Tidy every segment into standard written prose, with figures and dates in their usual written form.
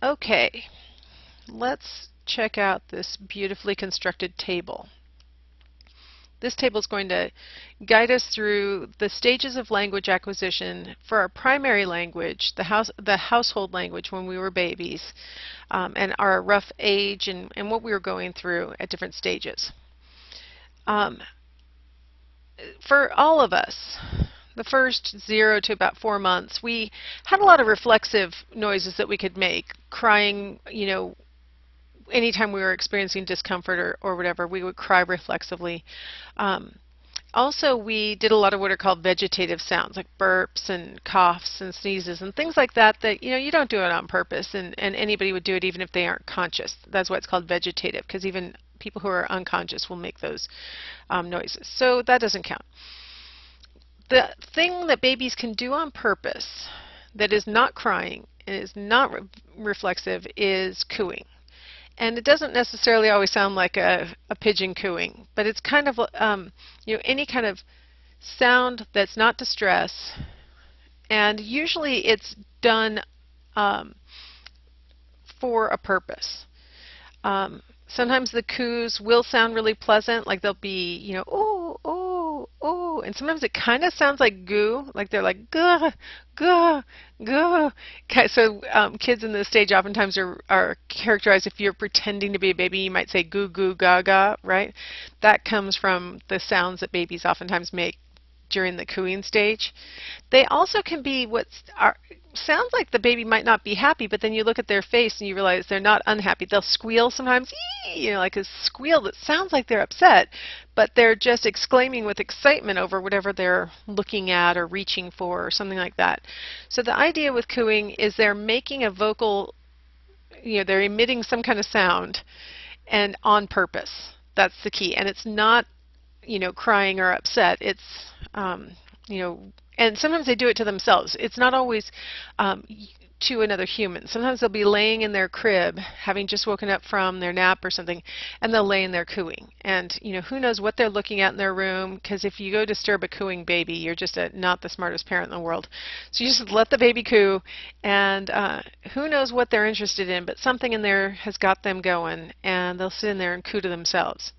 Okay, let's check out this beautifully constructed table. This table is going to guide us through the stages of language acquisition for our primary language, the household language when we were babies, and our rough age and what we were going through at different stages. For all of us, the first 0 to about 4 months, we had a lot of reflexive noises that we could make, crying, anytime we were experiencing discomfort or whatever, we would cry reflexively. Also, we did a lot of what are called vegetative sounds, like burps and coughs and sneezes and things like that you don't do it on purpose, and anybody would do it even if they aren't conscious. That's why it's called vegetative, because even people who are unconscious will make those noises. So that doesn't count. The thing that babies can do on purpose that is not crying and is not reflexive is cooing. And it doesn't necessarily always sound like a pigeon cooing, but it's kind of any kind of sound that's not distress, and usually it's done for a purpose. Sometimes the coos will sound really pleasant, like they'll be, oh, oh, oh, and sometimes it kind of sounds like goo, like they're like gah, gah, gah. So kids in this stage oftentimes are characterized, if you're pretending to be a baby, you might say goo, goo, gaga, right? That comes from the sounds that babies oftentimes make during the cooing stage. They also can be sounds like the baby might not be happy, but then you look at their face and you realize they're not unhappy. They'll squeal sometimes, like a squeal that sounds like they're upset, but they're just exclaiming with excitement over whatever they're looking at or reaching for or something like that. So the idea with cooing is they're making a vocal, they're emitting some kind of sound, and on purpose. That's the key. And it's not crying or upset. It's and sometimes they do it to themselves. It's not always to another human. Sometimes they'll be laying in their crib, having just woken up from their nap or something, and they'll lay in there cooing. And who knows what they're looking at in their room, because if you go disturb a cooing baby, you're just not the smartest parent in the world. So you just let the baby coo, and who knows what they're interested in, but something in there has got them going, and they'll sit in there and coo to themselves.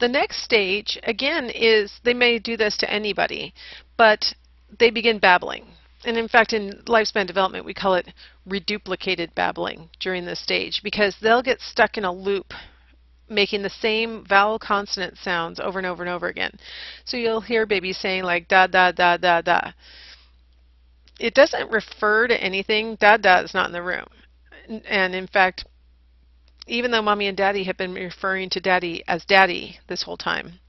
The next stage, again, is they may do this to anybody, but they begin babbling. And in fact, in lifespan development, we call it reduplicated babbling during this stage, because they'll get stuck in a loop making the same vowel consonant sounds over and over and over again. So you'll hear babies saying like da, da, da, da, da. It doesn't refer to anything. Da, da is not in the room. And in fact, even though mommy and daddy have been referring to daddy as daddy this whole time,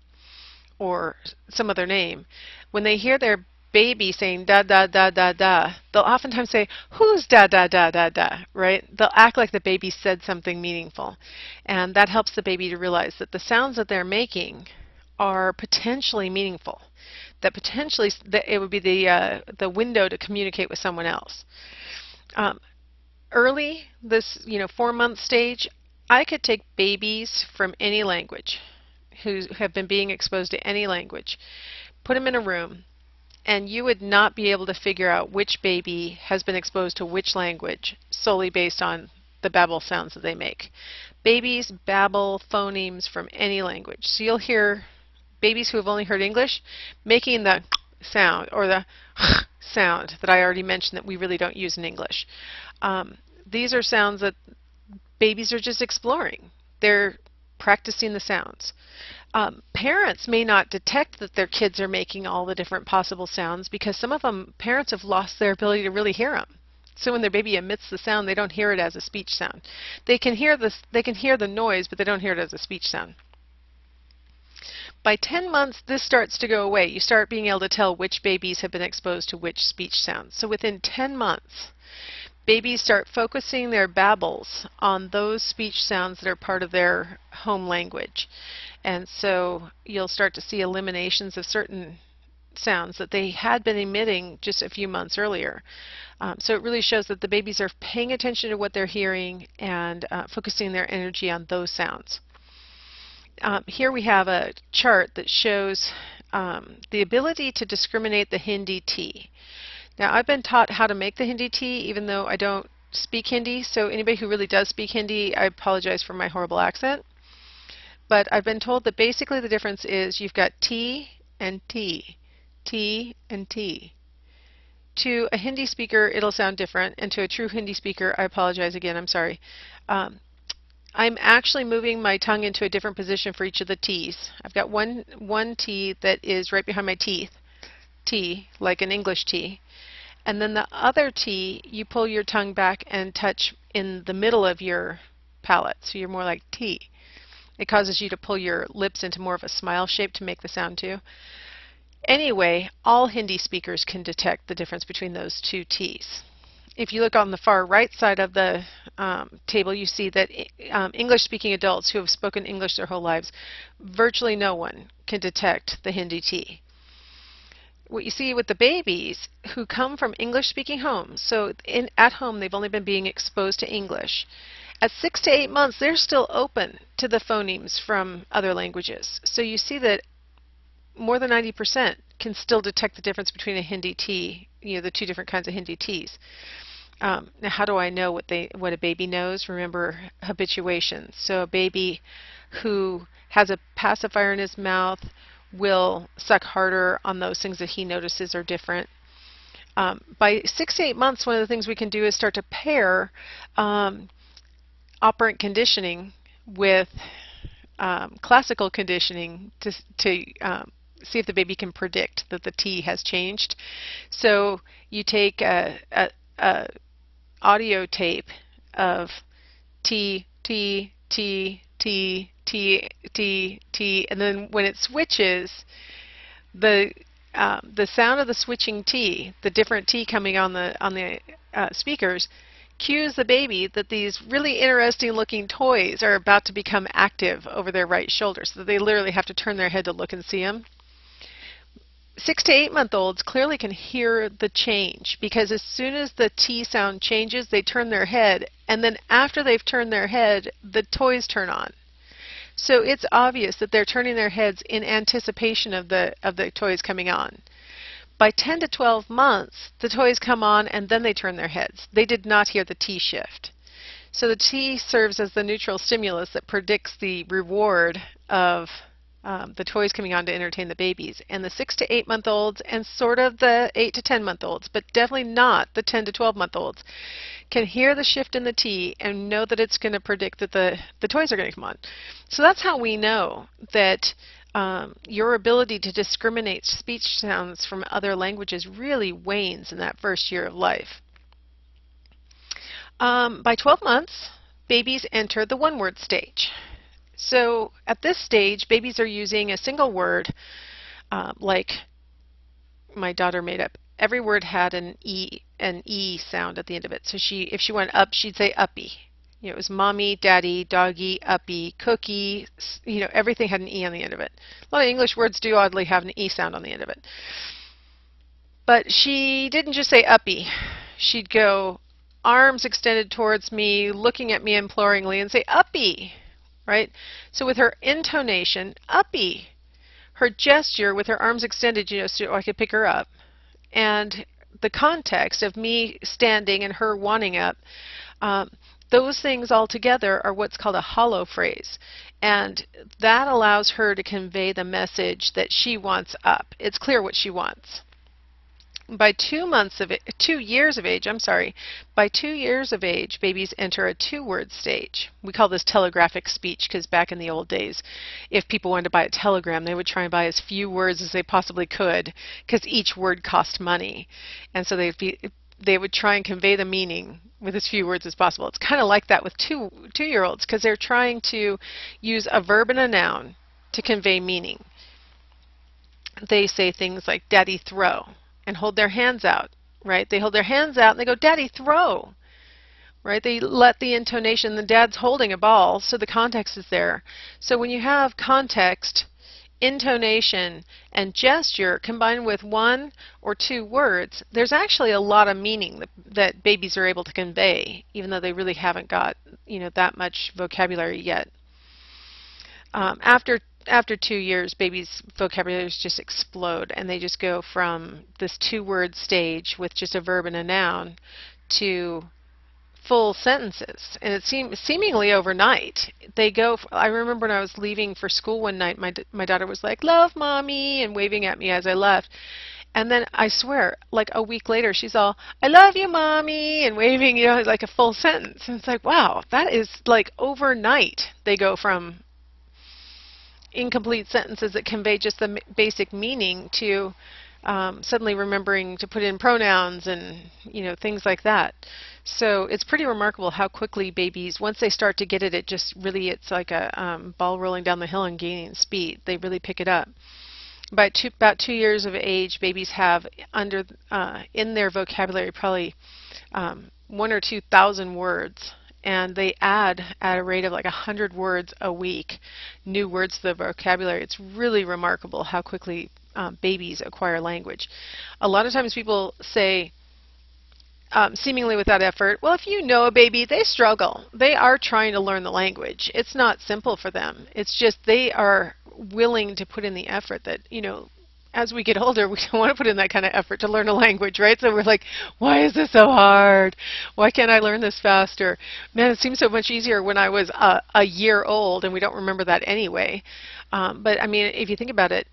or some other name, when they hear their baby saying da da da da da, they'll oftentimes say, who's da da da da da, right? They'll act like the baby said something meaningful. And that helps the baby to realize that the sounds that they're making are potentially meaningful, that potentially it would be the window to communicate with someone else. Early, this 4-month stage, I could take babies from any language who have been being exposed to any language, put them in a room, and you would not be able to figure out which baby has been exposed to which language solely based on the babble sounds that they make. Babies babble phonemes from any language. So you'll hear babies who have only heard English making the sound or the sound that I already mentioned that we really don't use in English. These are sounds that babies are just exploring. They're practicing the sounds. Parents may not detect that their kids are making all the different possible sounds, because some of them, parents have lost their ability to really hear them. So when their baby emits the sound, they don't hear it as a speech sound. They can hear the noise, but they don't hear it as a speech sound. By 10 months, this starts to go away. You start being able to tell which babies have been exposed to which speech sounds. So within 10 months, babies start focusing their babbles on those speech sounds that are part of their home language. And so you'll start to see eliminations of certain sounds that they had been emitting just a few months earlier. So it really shows that the babies are paying attention to what they're hearing and focusing their energy on those sounds. Here we have a chart that shows the ability to discriminate the Hindi T. Now, I've been taught how to make the Hindi T, even though I don't speak Hindi, so anybody who really does speak Hindi, I apologize for my horrible accent. But I've been told that basically the difference is you've got T and T, T and T. To a Hindi speaker, it'll sound different, and to a true Hindi speaker, I apologize again, I'm sorry. I'm actually moving my tongue into a different position for each of the T's. I've got one T that is right behind my teeth, T, like an English T. And then the other T, you pull your tongue back and touch in the middle of your palate, so you're more like T. It causes you to pull your lips into more of a smile shape to make the sound too. Anyway, all Hindi speakers can detect the difference between those two T's. If you look on the far right side of the table, you see that English-speaking adults who have spoken English their whole lives, virtually no one can detect the Hindi T. What you see with the babies who come from English-speaking homes, so at home they've only been being exposed to English, at 6 to 8 months they're still open to the phonemes from other languages. So you see that more than 90% can still detect the difference between a Hindi T, the two different kinds of Hindi Ts. Now, how do I know what a baby knows? Remember, habituation. So a baby who has a pacifier in his mouth will suck harder on those things that he notices are different. By 6 to 8 months, one of the things we can do is start to pair operant conditioning with classical conditioning to see if the baby can predict that the T has changed. So you take a audio tape of T, T, T, T, T, T, T, and then when it switches, the sound of the switching T, the different T coming on the speakers, cues the baby that these really interesting looking toys are about to become active over their right shoulder, so that they literally have to turn their head to look and see them. 6 to 8 month olds clearly can hear the change, because as soon as the T sound changes, they turn their head, and then after they've turned their head, the toys turn on. So it's obvious that they're turning their heads in anticipation of the toys coming on. By 10 to 12 months, the toys come on and then they turn their heads. They did not hear the T shift. So the T serves as the neutral stimulus that predicts the reward of the toys coming on to entertain the babies. And the 6 to 8 month olds and sort of the 8 to 10 month olds, but definitely not the 10 to 12 month olds, can hear the shift in the T and know that it's going to predict that the toys are going to come on. So that's how we know that your ability to discriminate speech sounds from other languages really wanes in that first year of life. By 12 months, babies enter the one-word stage. So at this stage, babies are using a single word, like my daughter made up. Every word had an E sound at the end of it. So if she went up, she'd say uppy. It was mommy, daddy, doggy, uppy, cookie. Everything had an E on the end of it. A lot of English words do oddly have an E sound on the end of it. But she didn't just say uppy. She'd go arms extended towards me, looking at me imploringly, and say uppy. Right? So with her intonation, uppy. Her gesture with her arms extended, so I could pick her up. And the context of me standing and her wanting up, those things all together are what's called a hollow phrase. And that allows her to convey the message that she wants up. It's clear what she wants. By 2 years of age, babies enter a two-word stage. We call this telegraphic speech, because back in the old days, if people wanted to buy a telegram, they would try and buy as few words as they possibly could, because each word cost money. And so they would try and convey the meaning with as few words as possible. It's kind of like that with two-year-olds, because they're trying to use a verb and a noun to convey meaning. They say things like, Daddy, throw, and hold their hands out, right? They hold their hands out and they go, Daddy, throw, right? They let the intonation, the dad's holding a ball, so the context is there. So when you have context, intonation, and gesture combined with 1 or 2 words, there's actually a lot of meaning that babies are able to convey, even though they really haven't got, that much vocabulary yet. After 2 years, babies' vocabularies just explode, and they just go from this two-word stage with just a verb and a noun to full sentences, and it seemingly overnight. They go. I remember when I was leaving for school one night, my daughter was like, "Love, mommy," and waving at me as I left. And then I swear, like a week later, she's all, "I love you, mommy," and waving, like a full sentence. And it's like, wow, that is like overnight. They go from incomplete sentences that convey just the basic meaning to suddenly remembering to put in pronouns and things like that. So it's pretty remarkable how quickly babies, once they start to get it, it's like a ball rolling down the hill and gaining speed. They really pick it up. By about 2 years of age, babies have in their vocabulary probably 1,000 or 2,000 words, and they add at a rate of like 100 words a week, new words to the vocabulary. It's really remarkable how quickly babies acquire language. A lot of times people say, seemingly without effort, well, if you know a baby, they struggle. They are trying to learn the language. It's not simple for them. It's just they are willing to put in the effort that, as we get older, we don't want to put in that kind of effort to learn a language, right? So we're like, why is this so hard? Why can't I learn this faster? Man, it seems so much easier when I was a year old, and we don't remember that anyway. But I mean, if you think about it,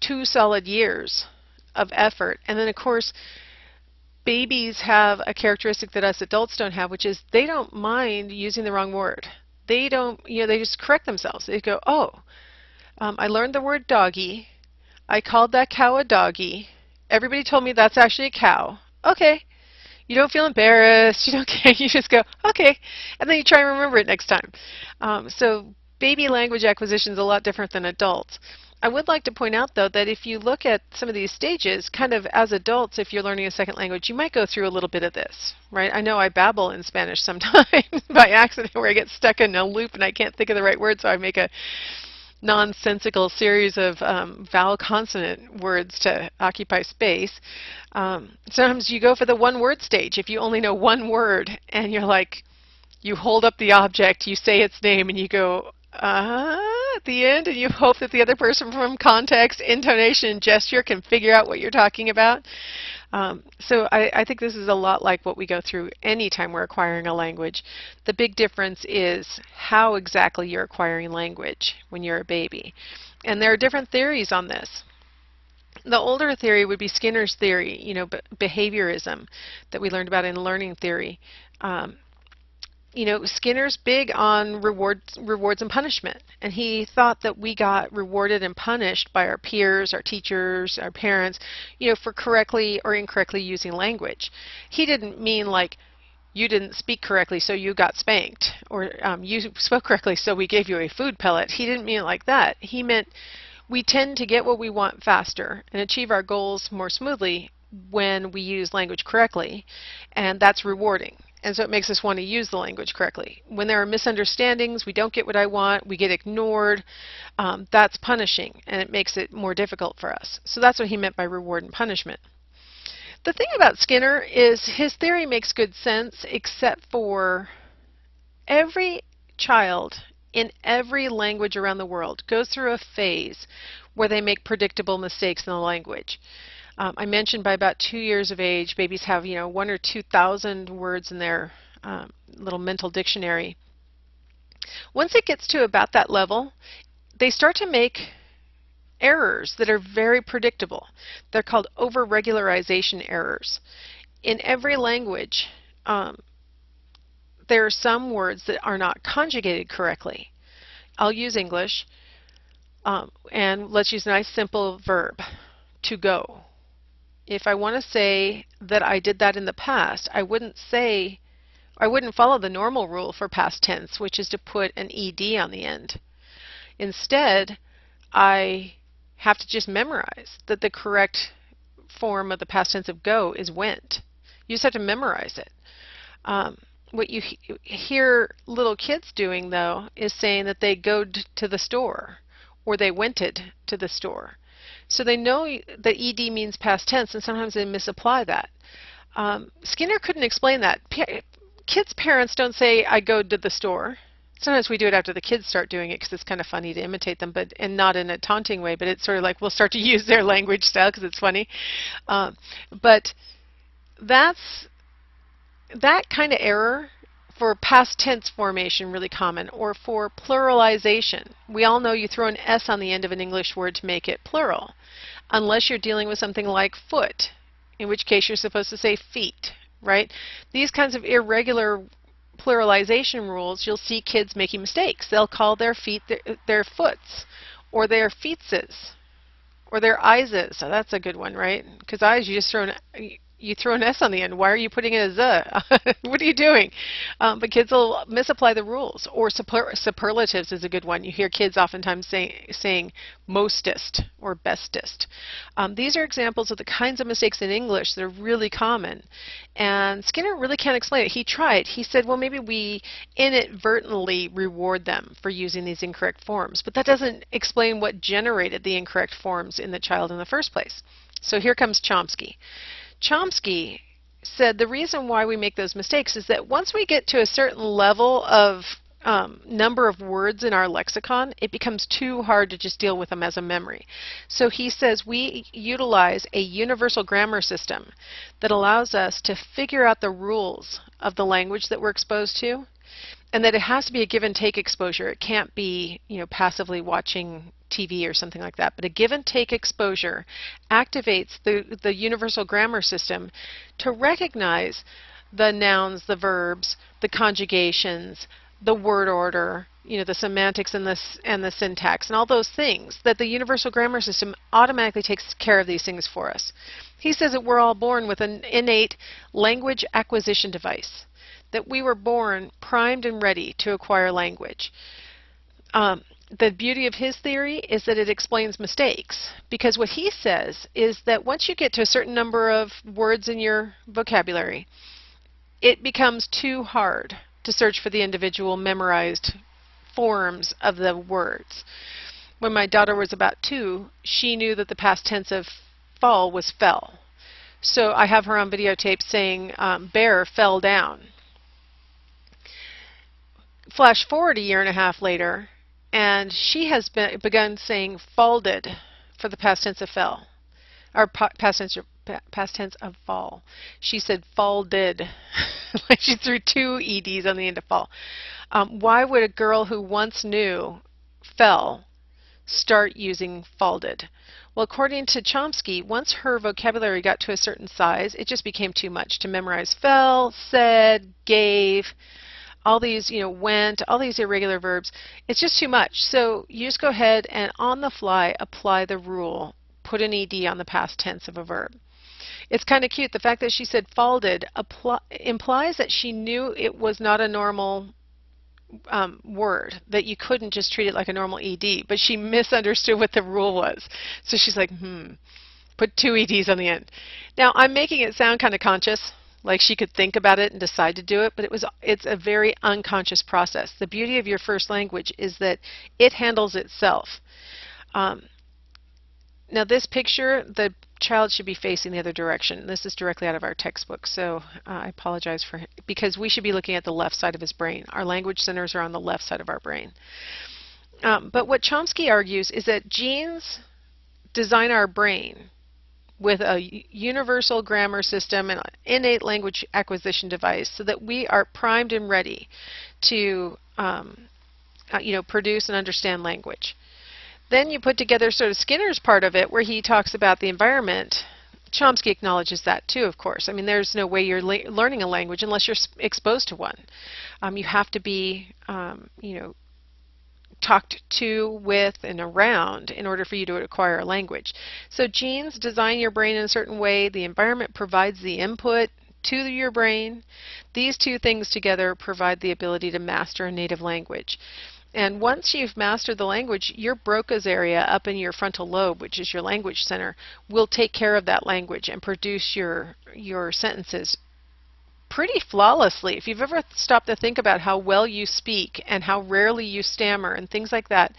2 solid years of effort. And then, of course, babies have a characteristic that us adults don't have, which is they don't mind using the wrong word. They don't, they just correct themselves. They go, oh, I learned the word doggy. I called that cow a doggy. Everybody told me that's actually a cow. Okay. You don't feel embarrassed. You don't care. You just go, okay. And then you try and remember it next time. So baby language acquisition is a lot different than adults. I would like to point out, though, that if you look at some of these stages, kind of as adults, if you're learning a second language, you might go through a little bit of this, right? I know I babble in Spanish sometimes by accident, where I get stuck in a loop and I can't think of the right word, so I make a nonsensical series of vowel consonant words to occupy space. Sometimes you go for the one-word stage. If you only know one word and you're like, you hold up the object, you say its name, and you go, at the end, and you hope that the other person from context, intonation, and gesture can figure out what you're talking about. So I think this is a lot like what we go through anytime we're acquiring a language. The big difference is how exactly you're acquiring language when you're a baby. And there are different theories on this. The older theory would be Skinner's theory, behaviorism that we learned about in learning theory. Skinner's big on rewards and punishment, and he thought that we got rewarded and punished by our peers, our teachers, our parents, for correctly or incorrectly using language. He didn't mean like you didn't speak correctly so you got spanked, or you spoke correctly so we gave you a food pellet. He didn't mean it like that. He meant we tend to get what we want faster and achieve our goals more smoothly when we use language correctly, and that's rewarding. And so it makes us want to use the language correctly. When there are misunderstandings, we don't get what I want, we get ignored, that's punishing, and it makes it more difficult for us. So that's what he meant by reward and punishment. The thing about Skinner is his theory makes good sense, except for every child in every language around the world goes through a phase where they make predictable mistakes in the language. I mentioned by about 2 years of age, babies have 1,000 or 2,000 words in their little mental dictionary. Once it gets to about that level, they start to make errors that are very predictable. They're called over-regularization errors. In every language, there are some words that are not conjugated correctly. I'll use English, and let's use a nice simple verb, to go. If I want to say that I did that in the past, I wouldn't follow the normal rule for past tense, which is to put an ed on the end. Instead, I have to just memorize that the correct form of the past tense of go is went. You just have to memorize it. What you hear little kids doing, though, is saying that they go to the store or they wented to the store. So they know that ed means past tense, and sometimes they misapply that. Skinner couldn't explain that. Kids' parents don't say, I go to the store. Sometimes we do it after the kids start doing it because it's kind of funny to imitate them, and not in a taunting way, but it's sort of like we'll start to use their language style because it's funny. But that kind of error for past tense formation, really common, or for pluralization. We all know you throw an S on the end of an English word to make it plural, unless you're dealing with something like foot, in which case you're supposed to say feet, right? These kinds of irregular pluralization rules, you'll see kids making mistakes. They'll call their feet their foots, or their feetses, or their eyeses. So that's a good one, right? Because eyes, you throw an S on the end. Why are you putting it as a? What are you doing? But kids will misapply the rules. Or superlatives is a good one. You hear kids oftentimes saying mostest or bestest. These are examples of the kinds of mistakes in English that are really common. And Skinner really can't explain it. He tried. He said, well, maybe we inadvertently reward them for using these incorrect forms. But that doesn't explain what generated the incorrect forms in the child in the first place. So here comes Chomsky. Chomsky said the reason why we make those mistakes is that once we get to a certain level of number of words in our lexicon, it becomes too hard to just deal with them as a memory. So he says we utilize a universal grammar system that allows us to figure out the rules of the language that we're exposed to, and that it has to be a give and take exposure. It can't be, passively watching TV or something like that. But a give and take exposure activates the universal grammar system to recognize the nouns, the verbs, the conjugations, the word order, the semantics and the syntax, and all those things, that the universal grammar system automatically takes care of these things for us. He says that we're all born with an innate language acquisition device, that we were born primed and ready to acquire language. The beauty of his theory is that it explains mistakes, because what he says is that once you get to a certain number of words in your vocabulary, it becomes too hard to search for the individual memorized forms of the words. When my daughter was about 2, she knew that the past tense of fall was fell. So I have her on videotape saying bear fell down. Flash forward a year and a half later, and she has begun saying falded for the past tense of fell, or past tense of fall. She said falded, like she threw 2 EDs on the end of fall. Why would a girl who once knew fell start using falded? Well, according to Chomsky, once her vocabulary got to a certain size, it just became too much to memorize. Fell, said, gave, all these, went, all these irregular verbs. It's just too much. So you just go ahead and on the fly apply the rule. Put an ED on the past tense of a verb. It's kind of cute. The fact that she said falded implies that she knew it was not a normal word, that you couldn't just treat it like a normal ED, but she misunderstood what the rule was. So she's like, put 2 EDs on the end. Now, I'm making it sound kind of conscious, like she could think about it and decide to do it, but it's a very unconscious process. The beauty of your first language is that it handles itself. Now this picture, the child should be facing the other direction. This is directly out of our textbook, so I apologize for him, because we should be looking at the left side of his brain. Our language centers are on the left side of our brain. But what Chomsky argues is that genes design our brain with a universal grammar system and an innate language acquisition device so that we are primed and ready to produce and understand language. Then you put together sort of Skinner's part of it, where he talks about the environment. Chomsky acknowledges that too, of course. I mean, there's no way you're learning a language unless you're exposed to one. You have to be, talked to, with, and around in order for you to acquire a language. So genes design your brain in a certain way. The environment provides the input to your brain. These 2 things together provide the ability to master a native language. And once you've mastered the language, your Broca's area up in your frontal lobe, which is your language center, will take care of that language and produce your sentences pretty flawlessly. If you've ever stopped to think about how well you speak and how rarely you stammer and things like that,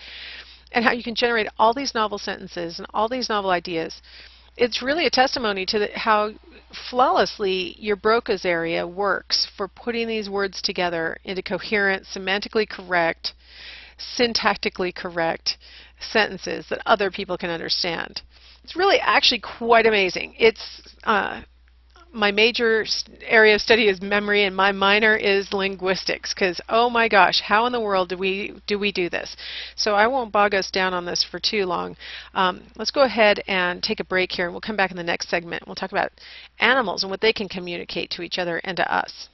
and how you can generate all these novel sentences and all these novel ideas, it's really a testimony to how flawlessly your Broca's area works for putting these words together into coherent, semantically correct, syntactically correct sentences that other people can understand. It's really actually quite amazing. It's my major area of study is memory and my minor is linguistics, because oh my gosh, how in the world do we do this? So I won't bog us down on this for too long. Let's go ahead and take a break here, and we'll come back in the next segment. We'll talk about animals and what they can communicate to each other and to us.